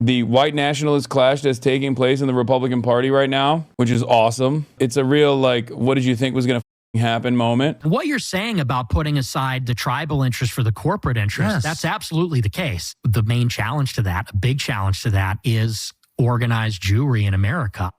the white nationalist clash that's taking place in the Republican Party right now, which is awesome. It's a real, like, what did you think was going to happen moment. What you're saying about putting aside the tribal interest for the corporate interest, that's absolutely the case. The main challenge to that, a big challenge to that, is organized Jewry in America.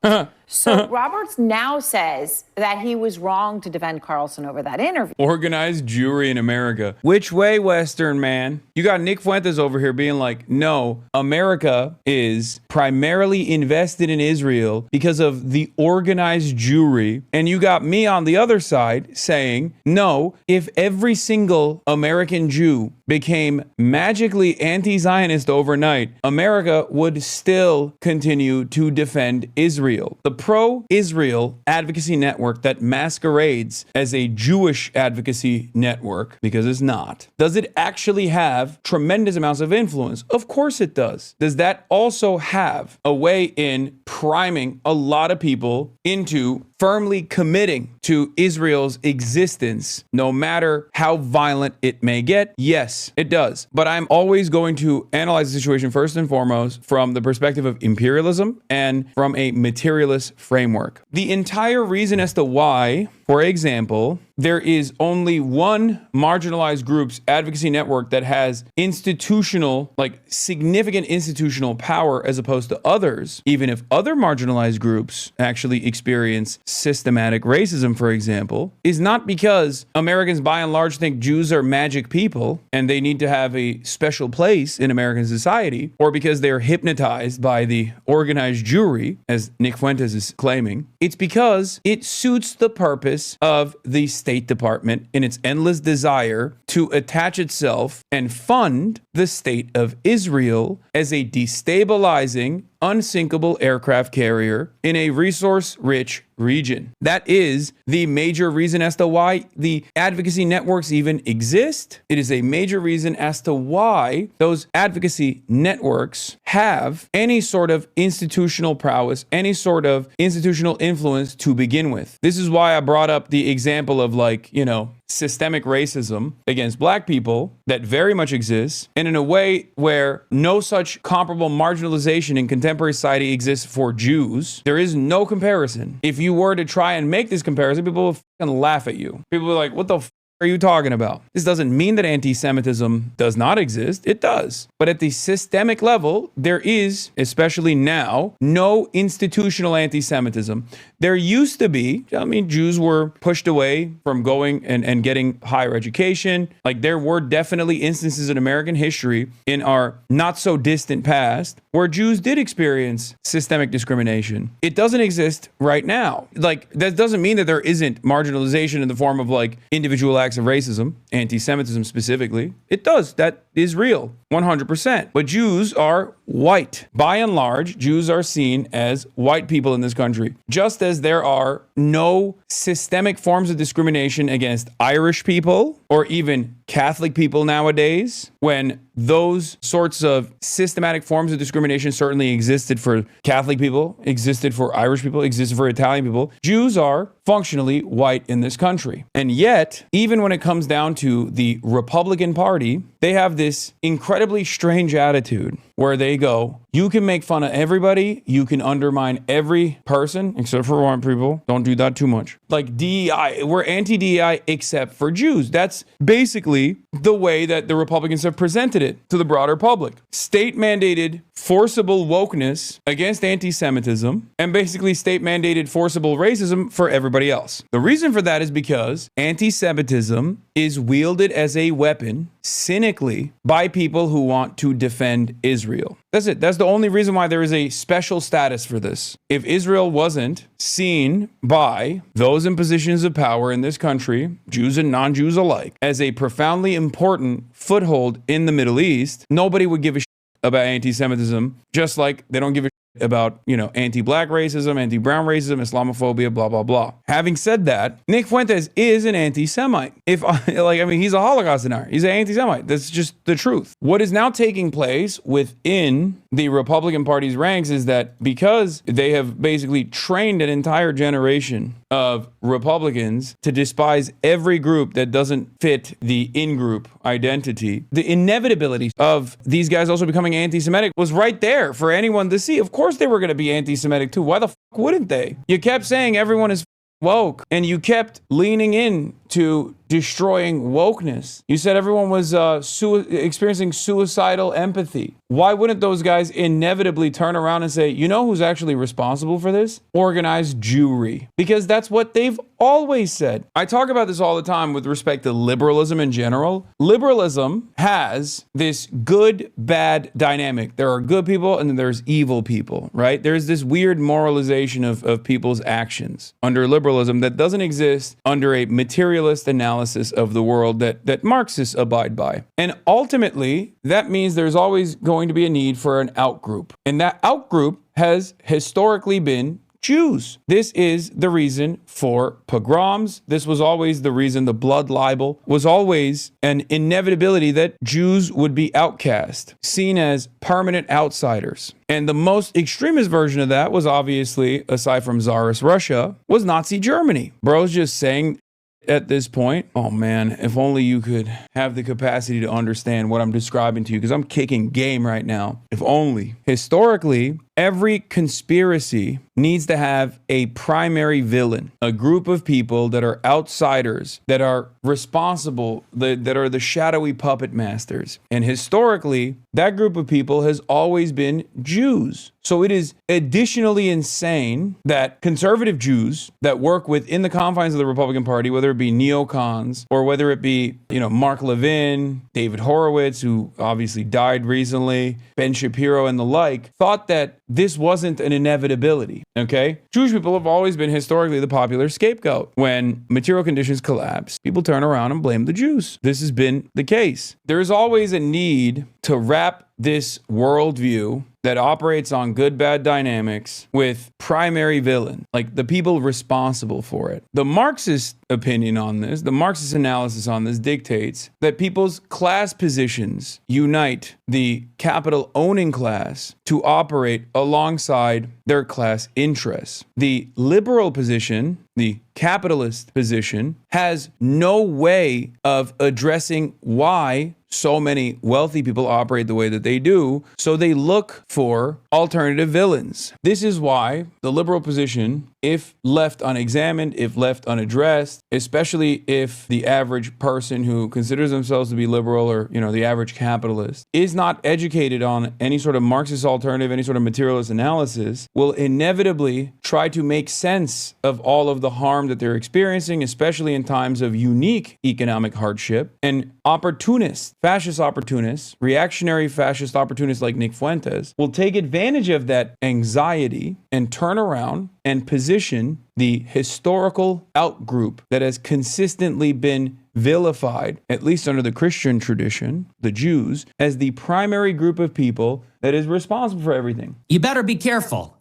So Roberts now says that he was wrong to defend Carlson over that interview. Organized Jewry in America. Which way, Western man? You got Nick Fuentes over here being like, no, America is primarily invested in Israel because of the organized Jewry. And you got me on the other side saying, no, if every single American Jew became magically anti-Zionist overnight, America would still continue to defend Israel. The pro-Israel advocacy network that masquerades as a Jewish advocacy network, because it's not, does it actually have tremendous amounts of influence? Of course it does. Does that also have a way in priming a lot of people into firmly committing to Israel's existence, no matter how violent it may get? Yes, it does. But I'm always going to analyze the situation first and foremost from the perspective of imperialism and from a materialist framework. The entire reason as to why, for example, there is only one marginalized group's advocacy network that has institutional, like significant institutional power as opposed to others, even if other marginalized groups actually experience systematic racism, for example, is not because Americans by and large think Jews are magic people and they need to have a special place in American society, or because they're hypnotized by the organized Jewry, as Nick Fuentes is claiming. It's because it suits the purpose of the State Department in its endless desire to attach itself and fund the state of Israel as a destabilizing, unsinkable aircraft carrier in a resource-rich region. That is the major reason as to why the advocacy networks even exist. It is a major reason as to why those advocacy networks have any sort of institutional prowess, any sort of institutional influence to begin with. This is why I brought up the example of, like, you know, systemic racism against black people that very much exists, and in a way where no such comparable marginalization in contemporary society exists for Jews. There is no comparison. If you were to try and make this comparison, people will fucking laugh at you. People will be like, what the are you talking about? This doesn't mean that anti-Semitism does not exist. It does. But at the systemic level, there is, especially now, no institutional anti-Semitism. There used to be, I mean, Jews were pushed away from going and getting higher education. Like, there were definitely instances in American history in our not so distant past where Jews did experience systemic discrimination. It doesn't exist right now. Like, that doesn't mean that there isn't marginalization in the form of, like, individual acts of racism, anti-Semitism specifically. It does. That is real, 100%. But Jews are white. By and large, Jews are seen as white people in this country, just as there are no systemic forms of discrimination against Irish people or even Catholic people nowadays, when those sorts of systematic forms of discrimination certainly existed for Catholic people, existed for Irish people, existed for Italian people. Jews are functionally white in this country. And yet, even when it comes down to the Republican Party, they have this incredibly strange attitude where they go, you can make fun of everybody, you can undermine every person, except for white people. Don't do that too much. Like DEI, we're anti-DEI except for Jews. That's basically the way that the Republicans have presented it to the broader public. State-mandated forcible wokeness against anti-Semitism, and basically state-mandated forcible racism for everybody else. The reason for that is because anti-Semitism is wielded as a weapon cynically by people who want to defend Israel. That's it. That's the only reason why there is a special status for this. If Israel wasn't seen by those in positions of power in this country, Jews and non-Jews alike, as a profoundly important foothold in the Middle East, nobody would give a shit about anti-Semitism, just like they don't give a shit about, anti-black racism, anti-brown racism, Islamophobia, blah, blah, blah. Having said that, Nick Fuentes is an anti-Semite. He's a Holocaust denier. He's an anti-Semite. That's just the truth. What is now taking place within the Republican Party's ranks is that because they have basically trained an entire generation of Republicans to despise every group that doesn't fit the in-group identity, the inevitability of these guys also becoming anti-Semitic was right there for anyone to see. Of course they were going to be anti-Semitic too. Why the wouldn't they? You kept saying everyone is woke, and you kept leaning in to destroying wokeness. You said everyone was experiencing suicidal empathy. Why wouldn't those guys inevitably turn around and say, you know who's actually responsible for this? Organized Jewry. Because that's what they've always said. I talk about this all the time with respect to liberalism in general. Liberalism has this good-bad dynamic. There are good people and then there's evil people, right? There's this weird moralization of people's actions under liberalism that doesn't exist under a materialist analysis of the world that Marxists abide by. And ultimately, that means there's always going to be a need for an outgroup. And that outgroup has historically been Jews. This is the reason for pogroms. This was always the reason the blood libel was always an inevitability that Jews would be outcast, seen as permanent outsiders. And the most extremist version of that was obviously, aside from Tsarist Russia, was Nazi Germany. Bro's just saying at this point, oh man, if only you could have the capacity to understand what I'm describing to you, because I'm kicking game right now. If only. Historically, every conspiracy needs to have a primary villain, a group of people that are outsiders, that are responsible, that are the shadowy puppet masters. And historically, that group of people has always been Jews. So it is additionally insane that conservative Jews that work within the confines of the Republican Party, whether it be neocons or whether it be, Mark Levin, David Horowitz, who obviously died recently, Ben Shapiro and the like, thought that this wasn't an inevitability, okay? Jewish people have always been historically the popular scapegoat. When material conditions collapse, people turn around and blame the Jews. This has been the case. There's always a need to wrap this worldview that operates on good-bad dynamics with primary villain, like the people responsible for it. The Marxist opinion on this, the Marxist analysis on this dictates that people's class positions unite the capital owning class to operate alongside their class interests. The liberal position, the capitalist position, has no way of addressing why so many wealthy people operate the way that they do, so they look for alternative villains. This is why the liberal position, if left unexamined, if left unaddressed, especially if the average person who considers themselves to be liberal or, the average capitalist is not educated on any sort of Marxist alternative, any sort of materialist analysis, will inevitably try to make sense of all of the harm that they're experiencing, especially in times of unique economic hardship. And opportunists, fascist opportunists, reactionary fascist opportunists like Nick Fuentes will take advantage of that anxiety and turn around and position the historical outgroup that has consistently been vilified, at least under the Christian tradition, the Jews, as the primary group of people that is responsible for everything. You better be careful.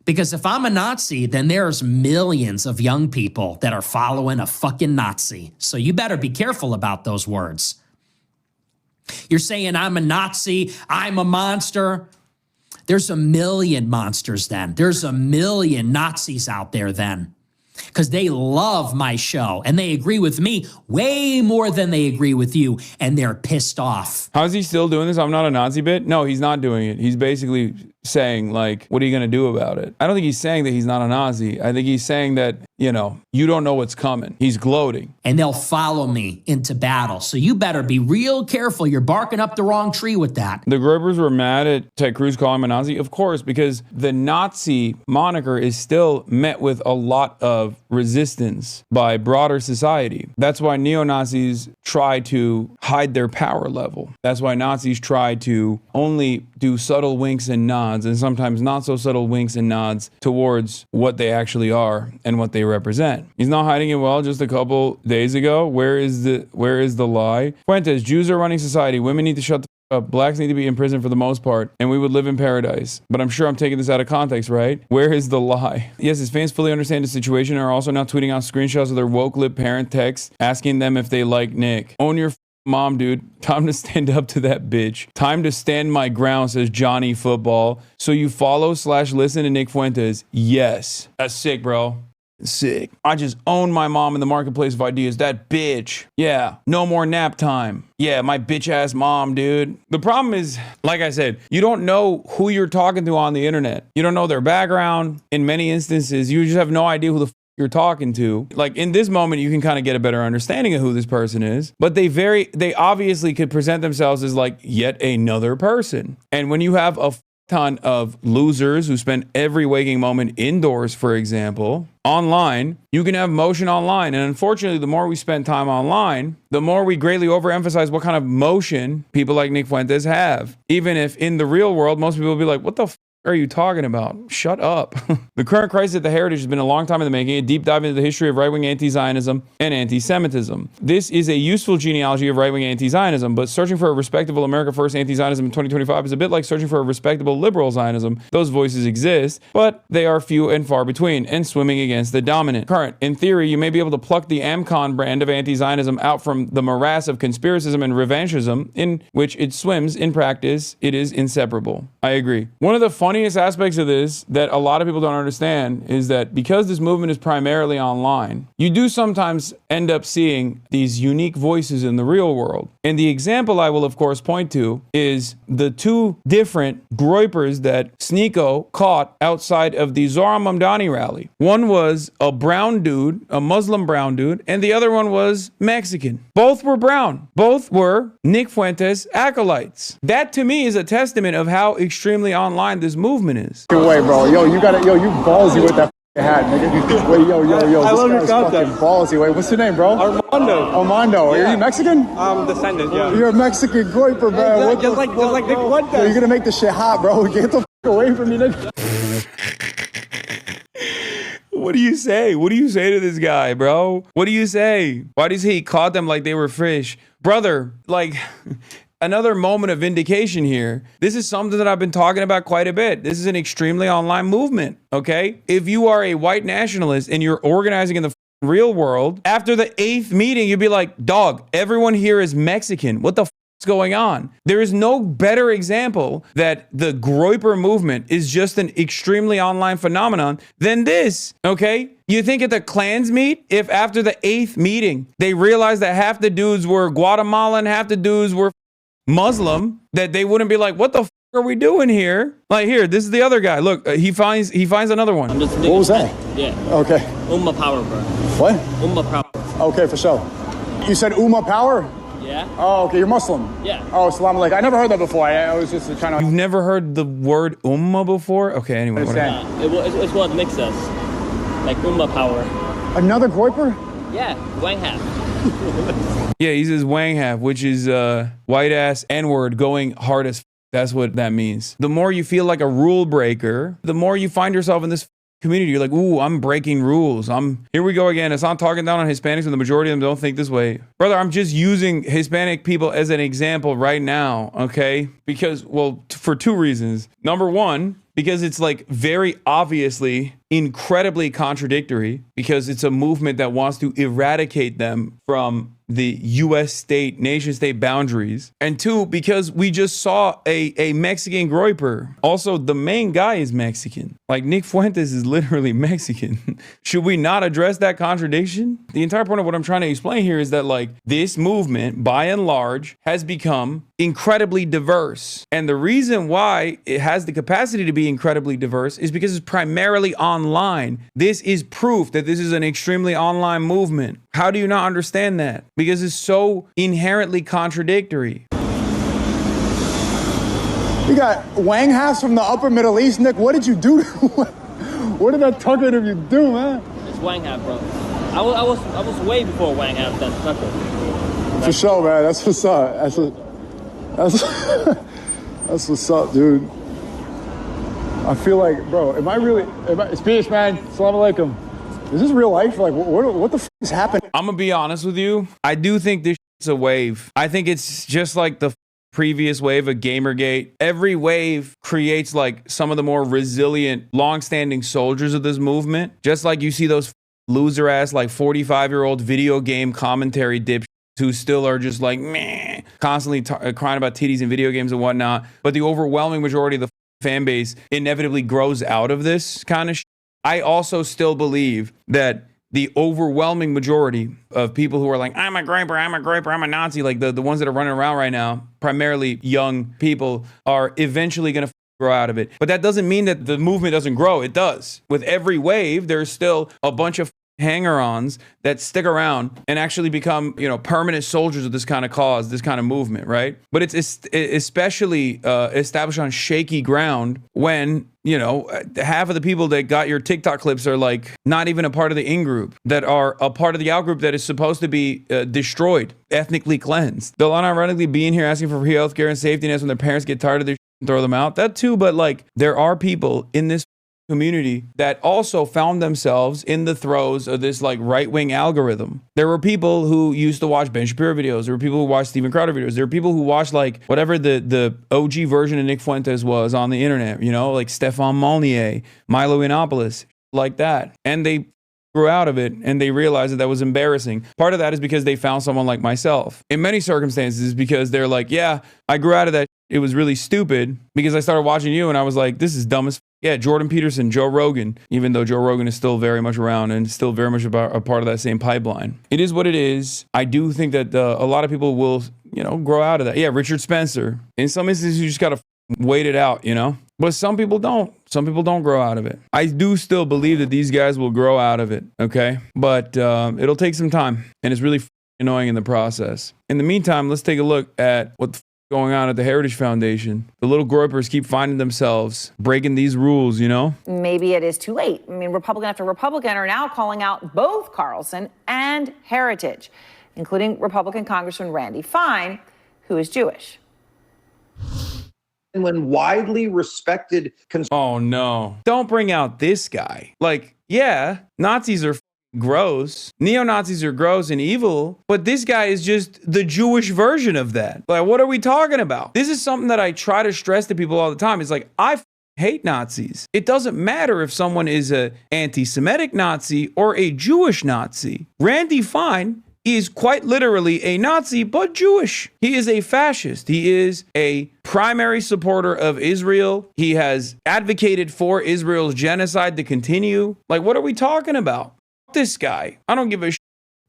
Because if I'm a Nazi, then there's millions of young people that are following a fucking Nazi. So you better be careful about those words. You're saying I'm a Nazi, I'm a monster. There's a million monsters then. There's a million Nazis out there then. Because they love my show and they agree with me way more than they agree with you, and they're pissed off. How's he still doing this? I'm not a Nazi bit? No, he's not doing it. He's basically saying, like, what are you going to do about it? I don't think he's saying that he's not a Nazi. I think he's saying that, you don't know what's coming. He's gloating. And they'll follow me into battle. So you better be real careful. You're barking up the wrong tree with that. The Grobers were mad at Ted Cruz calling him a Nazi? Of course, because the Nazi moniker is still met with a lot of resistance by broader society. That's why neo-Nazis try to hide their power level. That's why Nazis try to only do subtle winks and nods, and sometimes not so subtle winks and nods towards what they actually are and what they represent. He's not hiding it well. Just a couple days ago, where is the lie? Fuentes, Jews are running society. Women need to shut the up. Blacks need to be in prison for the most part, and we would live in paradise. But I'm sure I'm taking this out of context, right? Where is the lie? Yes, his fans fully understand the situation and are also now tweeting out screenshots of their woke lip parent texts asking them if they like Nick. Own your mom, dude. Time to stand up to that bitch. Time to stand my ground, says Johnny Football. So you follow/listen to Nick Fuentes? Yes. That's sick, bro. Sick. I just own my mom in the marketplace of ideas. That bitch. Yeah. No more nap time. Yeah, my bitch ass mom, dude. The problem is, like I said, you don't know who you're talking to on the internet. You don't know their background. In many instances, you just have no idea who the you're talking to. Like in this moment, you can kind of get a better understanding of who this person is, but they obviously could present themselves as like yet another person. And when you have a ton of losers who spend every waking moment indoors, for example, online, you can have motion online. And unfortunately, the more we spend time online, the more we greatly overemphasize what kind of motion people like Nick Fuentes have. Even if in the real world, most people will be like, what the are you talking about? Shut up. The current crisis at the Heritage has been a long time in the making, a deep dive into the history of right-wing anti-Zionism and anti-Semitism. This is a useful genealogy of right-wing anti-Zionism, but searching for a respectable America First anti-Zionism in 2025 is a bit like searching for a respectable liberal Zionism. Those voices exist, but they are few and far between, and swimming against the dominant current. In theory, you may be able to pluck the Amcon brand of anti-Zionism out from the morass of conspiracism and revanchism in which it swims. In practice, it is inseparable. I agree. One of the funniest aspects of this that a lot of people don't understand is that because this movement is primarily online, you do sometimes end up seeing these unique voices in the real world. And the example I will, of course, point to is the two different groypers that Sneeko caught outside of the Zohar Mamdani rally. One was a brown dude, a Muslim brown dude, and the other one was Mexican. Both were brown. Both were Nick Fuentes acolytes. That to me is a testament of how extremely online this movement is. Wait, bro. Yo, you ballsy with that hat, nigga. Wait, yo. I love your this guy's fucking content. ballsy. Wait, what's your name, bro? Armando. Yeah. Are you Mexican? I'm descendant, yeah. You're a Mexican groyper, man. What Just the like Nick Fuentes. Yo, you're gonna make this shit hot, bro. Get the away from me, nigga. What do you say? What do you say to this guy, bro? What do you say? Why does he caught them like they were fish? Brother, like another moment of vindication here. This is something that I've been talking about quite a bit. This is an extremely online movement, okay? If you are a white nationalist and you're organizing in the real world, after the 8th meeting, you'd be like, dog, everyone here is Mexican. What the going on? There is no better example that the groyper movement is just an extremely online phenomenon than this, okay? You think at the Klans meet, if after the 8th meeting, they realized that half the dudes were Guatemalan, half the dudes were Muslim, that they wouldn't be like, what the are we doing here? Like here, this is the other guy. Look, he finds another one. What was that? Yeah. Okay. Ummah power, bro. What? Ummah power. Okay, for sure. You said Ummah power? Yeah. Oh, okay, you're Muslim. Yeah. Oh, salam alaikum. I never heard that before. I was just trying to You've never heard the word ummah before? Okay, anyway. understand. It's what makes us. Like Ummah power. Another groyper? Yeah. Wang half. Yeah, he says wang half, which is white ass N-word going hard as that's what that means. The more you feel like a rule breaker, the more you find yourself in this community. You're like, ooh, I'm breaking rules. Here we go again. It's not talking down on Hispanics when the majority of them don't think this way. Brother, I'm just using Hispanic people as an example right now, okay? Because, well, for two reasons. Number one, because it's like very obviously incredibly contradictory because it's a movement that wants to eradicate them from the U.S. state, nation state boundaries. And two, because we just saw a Mexican groyper. Also, the main guy is Mexican. Like Nick Fuentes is literally Mexican. Should we not address that contradiction? The entire point of what I'm trying to explain here is that like this movement, by and large, has become incredibly diverse. And the reason why it has the capacity to be incredibly diverse is because it's primarily online. This is proof that this is an extremely online movement. How do you not understand that? Because it's so inherently contradictory. You got Wang halves from the upper Middle East, Nick. What did you do? What did that Tucker interview do, man? It's Wang half, bro. I was way before Wang half than Tucker. For sure, man. That's what's up. That's what's up, dude. I feel like, bro, it's peace, man. Assalamu alaikum. Is this real life? Like, what the f is happening? I'm gonna be honest with you. I do think this shit's a wave. I think it's just like the previous wave of Gamergate. Every wave creates like some of the more resilient, long-standing soldiers of this movement. Just like you see those loser ass like 45-year-old video game commentary dipshits who still are just like meh, constantly crying about titties and video games and whatnot. But the overwhelming majority of the fan base inevitably grows out of this kind of shit. I also still believe that the overwhelming majority of people who are like, I'm a graper, I'm a Nazi, like the ones that are running around right now, primarily young people, are eventually going to grow out of it. But that doesn't mean that the movement doesn't grow. It does. With every wave, there's still a bunch of hanger-ons that stick around and actually become, permanent soldiers of this kind of cause, this kind of movement, right? But it's especially established on shaky ground when, half of the people that got your TikTok clips are like not even a part of the in-group, that are a part of the out-group that is supposed to be destroyed, ethnically cleansed. They'll unironically be in here asking for free healthcare and safety nets when their parents get tired of their shit and throw them out. That too, but like there are people in this community that also found themselves in the throes of this like right-wing algorithm. There were people who used to watch Ben Shapiro videos. There were people who watched Steven Crowder videos. There were people who watched like whatever the OG version of Nick Fuentes was on the internet, like Stefan Molyneux, Milo Yiannopoulos, like that. And they grew out of it and they realized that was embarrassing. Part of that is because they found someone like myself. In many circumstances, because they're like, yeah, I grew out of that. It was really stupid because I started watching you and I was like, this is dumb as yeah, Jordan Peterson, Joe Rogan, even though Joe Rogan is still very much around and still very much a part of that same pipeline. It is what it is. I do think that a lot of people will, grow out of that. Yeah, Richard Spencer. In some instances, you just got to wait it out, But some people don't. Some people don't grow out of it. I do still believe that these guys will grow out of it, okay? But it'll take some time, and it's really annoying in the process. In the meantime, let's take a look at what the going on at the Heritage Foundation. The little gropers keep finding themselves breaking these rules, Maybe it is too late. I mean, Republican after Republican are now calling out both Carlson and Heritage, including Republican Congressman Randy Fine, who is Jewish. When widely respected... Oh, no. Don't bring out this guy. Like, yeah, Nazis are gross. Neo-Nazis are gross and evil, but this guy is just the Jewish version of that. Like, what are we talking about? This is something that I try to stress to people all the time. It's like, I hate Nazis. It doesn't matter if someone is an anti-Semitic Nazi or a Jewish Nazi. Randy Fine is quite literally a Nazi, but Jewish. He is a fascist. He is a primary supporter of Israel. He has advocated for Israel's genocide to continue. Like, what are we talking about? This guy. I don't give a shit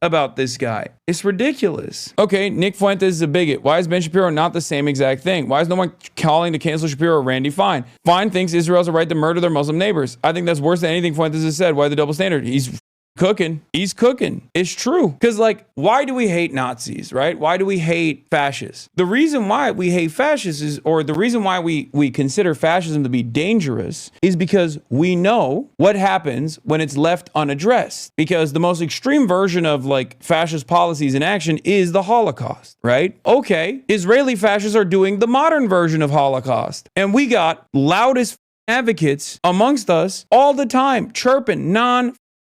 about this guy. It's ridiculous. Okay, Nick Fuentes is a bigot. Why is Ben Shapiro not the same exact thing? Why is no one calling to cancel Shapiro or Randy Fine? Fine thinks Israel has a right to murder their Muslim neighbors. I think that's worse than anything Fuentes has said. Why the double standard? He's cooking. He's cooking. It's true. Because, like, why do we hate Nazis, right? Why do we hate fascists? The reason why we hate fascists is, or the reason why we consider fascism to be dangerous is because we know what happens when it's left unaddressed. Because the most extreme version of, like, fascist policies in action is the Holocaust, right? Okay, Israeli fascists are doing the modern version of Holocaust. And we got loudest advocates amongst us all the time, chirping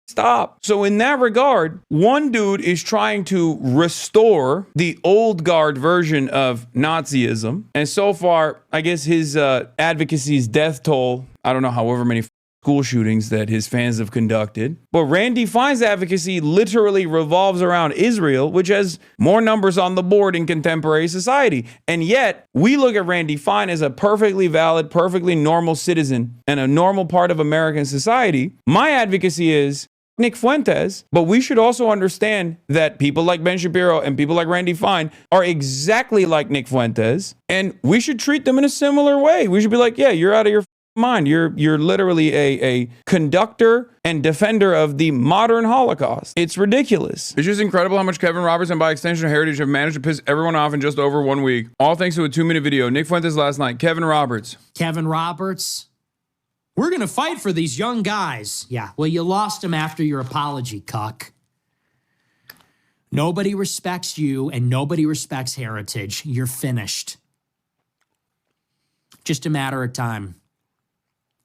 stop. So in that regard, one dude is trying to restore the old guard version of Nazism. And so far, I guess his advocacy's death toll, I don't know, however many school shootings that his fans have conducted. But Randy Fine's advocacy literally revolves around Israel, which has more numbers on the board in contemporary society. And yet, we look at Randy Fine as a perfectly valid, perfectly normal citizen and a normal part of American society. My advocacy is Nick Fuentes, but we should also understand that people like Ben Shapiro and people like Randy Fine are exactly like Nick Fuentes, and we should treat them in a similar way. We should be like, yeah, you're out of your mind. You're literally a conductor and defender of the modern Holocaust. It's ridiculous. It's just incredible how much Kevin Roberts and by extension Heritage have managed to piss everyone off in just over 1 week. All thanks to a 2-minute video. Nick Fuentes last night. Kevin Roberts. We're going to fight for these young guys. Yeah, well, you lost them after your apology, cuck. Nobody respects you and nobody respects Heritage. You're finished. Just a matter of time.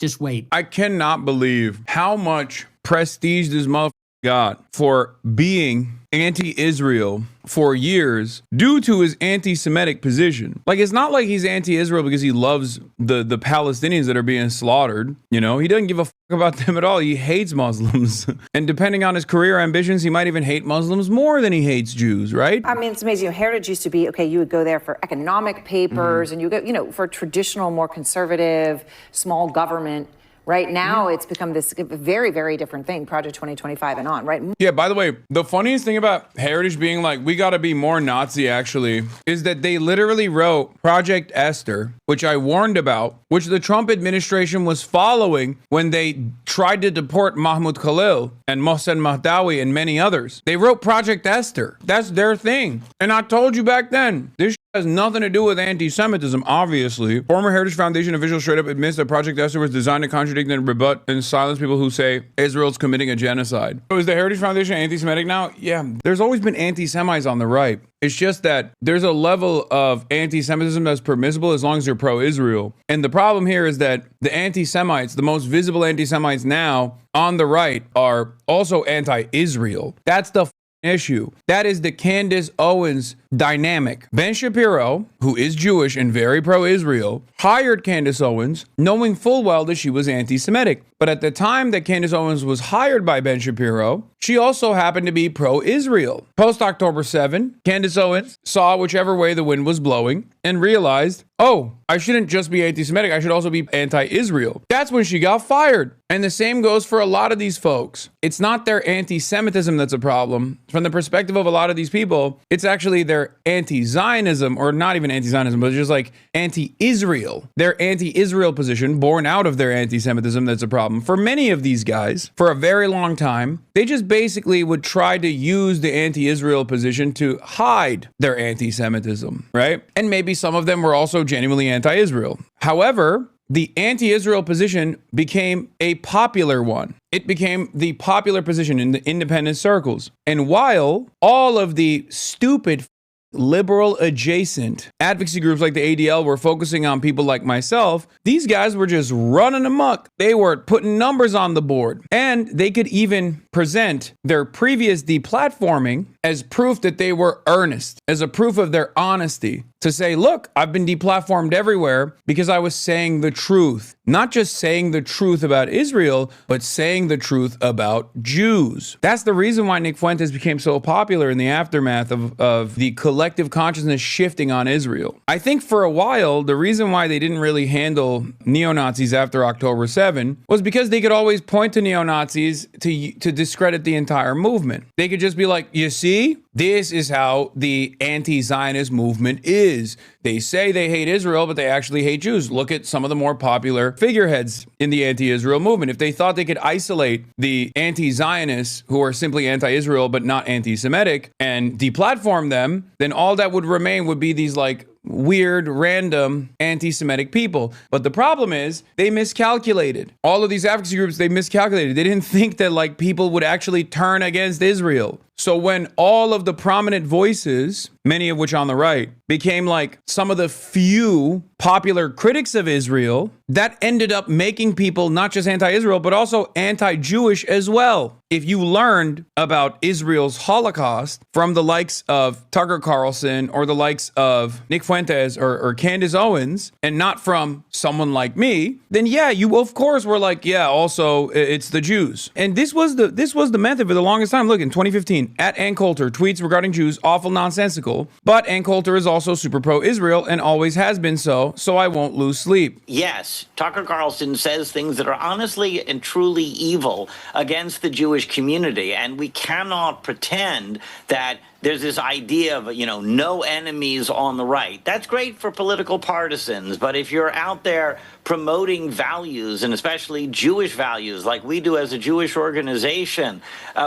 Just wait. I cannot believe how much prestige this motherfucker got for being anti-Israel for years due to his anti-Semitic position. Like, it's not like he's anti-Israel because he loves the Palestinians that are being slaughtered. You know, he doesn't give a fuck about them at all. He hates Muslims. And depending on his career ambitions, he might even hate Muslims more than he hates Jews, right? I mean, it's amazing. You know, Heritage used to be, okay, you would go there for economic papers and you go, you know, for traditional, more conservative, small government. Right now, it's become this very, very different thing, Project 2025 and on, right? Yeah, by the way, the funniest thing about Heritage being like, we got to be more Nazi, actually, is that they literally wrote Project Esther, which I warned about, which the Trump administration was following when they tried to deport Mahmoud Khalil and Mohsen Mahdawi and many others. They wrote Project Esther. That's their thing. And I told you back then, this has nothing to do with anti-Semitism, obviously. Former Heritage Foundation official straight up admits that Project Esther was designed to contradict and rebut and silence people who say Israel's committing a genocide. So is the Heritage Foundation anti-Semitic now? Yeah, there's always been anti-Semites on the right. It's just that there's a level of anti-Semitism that's permissible as long as you're pro-Israel. And the problem here is that the anti-Semites, the most visible anti-Semites now on the right, are also anti-Israel. That's the issue. That is the Candace Owens dynamic. Ben Shapiro, who is Jewish and very pro-Israel, hired Candace Owens knowing full well that she was anti-Semitic. But at the time that Candace Owens was hired by Ben Shapiro, she also happened to be pro-Israel. Post-October 7, Candace Owens saw whichever way the wind was blowing and realized, oh, I shouldn't just be anti-Semitic, I should also be anti-Israel. That's when she got fired. And the same goes for a lot of these folks. It's not their anti-Semitism that's a problem. From the perspective of a lot of these people, it's actually their anti-Zionism, or not even anti-Zionism, but just like anti-Israel. Their anti-Israel position born out of their anti-Semitism that's a problem. For many of these guys, for a very long time, they just basically would try to use the anti-Israel position to hide their anti-Semitism, right? And maybe some of them were also genuinely anti-Israel. However, the anti-Israel position became a popular one. It became the popular position in the independent circles. And while all of the stupid liberal adjacent advocacy groups like the ADL were focusing on people like myself, these guys were just running amok. They were putting numbers on the board, and they could even present their previous deplatforming as proof that they were earnest, as a proof of their honesty, to say, look, I've been deplatformed everywhere because I was saying the truth. Not just saying the truth about Israel, but saying the truth about Jews. That's the reason why Nick Fuentes became so popular in the aftermath of the collective consciousness shifting on Israel. I think for a while, the reason why they didn't really handle neo-Nazis after October 7 was because they could always point to neo-Nazis to discredit the entire movement. They could just be like, you see, this is how the anti-Zionist movement is. They say they hate Israel, but they actually hate Jews. Look at some of the more popular figureheads in the anti-Israel movement. If they thought they could isolate the anti-Zionists who are simply anti-Israel but not anti-Semitic and deplatform them, then all that would remain would be these like weird, random anti-Semitic people. But the problem is they miscalculated. All of these advocacy groups, they miscalculated. They didn't think that like people would actually turn against Israel. So when all of the prominent voices, many of which on the right, became like some of the few popular critics of Israel, that ended up making people not just anti-Israel, but also anti-Jewish as well. If you learned about Israel's Holocaust from the likes of Tucker Carlson or the likes of Nick Fuentes or Candace Owens, and not from someone like me, then yeah, you of course were like, yeah, also it's the Jews. And this was the method for the longest time. Look, in 2015, at Ann Coulter, tweets regarding Jews, awful nonsensical. But Ann Coulter is also super pro-Israel and always has been so I won't lose sleep. Yes, Tucker Carlson says things that are honestly and truly evil against the Jewish community, and we cannot pretend that there's this idea of, no enemies on the right. That's great for political partisans, but if you're out there promoting values, and especially Jewish values, like we do as a Jewish organization,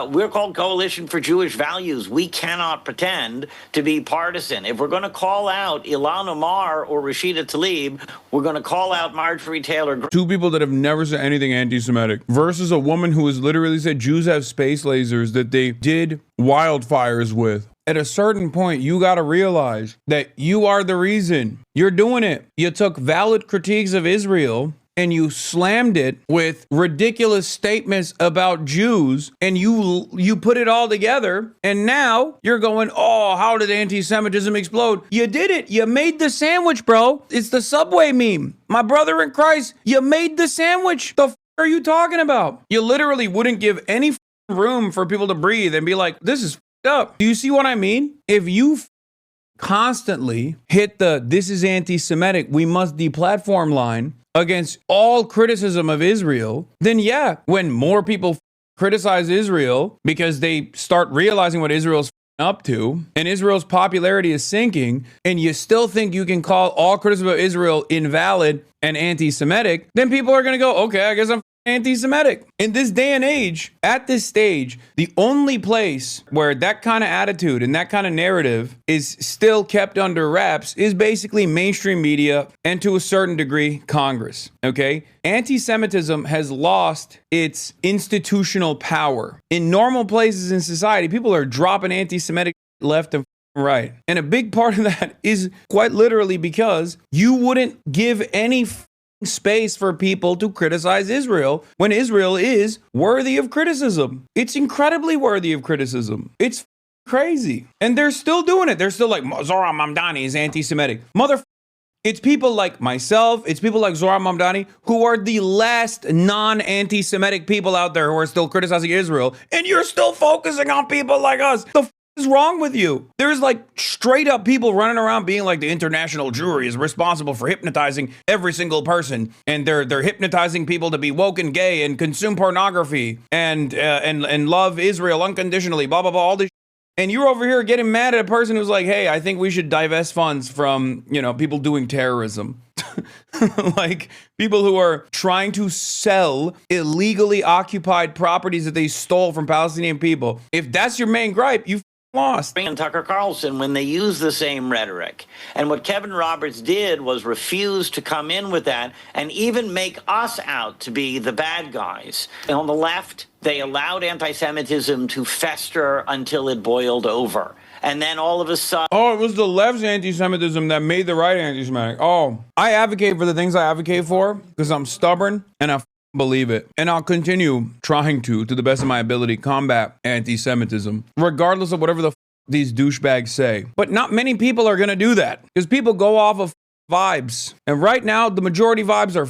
we're called Coalition for Jewish Values. We cannot pretend to be partisan. If we're going to call out Ilhan Omar or Rashida Tlaib, we're going to call out Marjorie Taylor Greene. Two people that have never said anything anti-Semitic versus a woman who has literally said Jews have space lasers that they did wildfires with. At a certain point, you got to realize that you are the reason. You're doing it. You took valid critiques of Israel and you slammed it with ridiculous statements about Jews, and you put it all together, and now you're going, oh, how did anti-Semitism explode? You did it. You made the sandwich, bro. It's the Subway meme. My brother in Christ, you made the sandwich. The are you talking about? You literally wouldn't give any room for people to breathe and be like, this is up. Do you see what I mean? If you constantly hit the this is anti-Semitic, we must deplatform line against all criticism of Israel, then yeah, when more people criticize Israel because they start realizing what Israel's up to and Israel's popularity is sinking, and you still think you can call all criticism of Israel invalid and anti-Semitic, then people are going to go, okay, I guess I'm anti-Semitic. In this day and age, at this stage, the only place where that kind of attitude and that kind of narrative is still kept under wraps is basically mainstream media and to a certain degree, Congress. Okay? Anti-Semitism has lost its institutional power. In normal places in society, people are dropping anti-Semitic left and right. And a big part of that is quite literally because you wouldn't give any space for people to criticize Israel when Israel is worthy of criticism. It's incredibly worthy of criticism. It's crazy. And they're still doing it. They're still like, Zohar Mamdani is anti-Semitic. It's people like myself, it's people like Zohar Mamdani who are the last non-anti-Semitic people out there who are still criticizing Israel. And you're still focusing on people like us. The is wrong with you? There's like straight up people running around being like the international Jewry is responsible for hypnotizing every single person, and they're hypnotizing people to be woke and gay and consume pornography and love Israel unconditionally, blah blah blah, all this. And you're over here getting mad at a person who's like, hey, I think we should divest funds from, people doing terrorism. Like people who are trying to sell illegally occupied properties that they stole from Palestinian people. If that's your main gripe, you lost. And Tucker Carlson, when they use the same rhetoric. And what Kevin Roberts did was refuse to come in with that and even make us out to be the bad guys. And on the left, they allowed anti-Semitism to fester until it boiled over. And then all of a sudden... Oh, it was the left's anti-Semitism that made the right anti-Semitic. Oh, I advocate for the things I advocate for because I'm stubborn and I believe it. And I'll continue trying to the best of my ability, combat anti-Semitism, regardless of whatever these douchebags say. But not many people are going to do that because people go off of vibes. And right now, the majority vibes are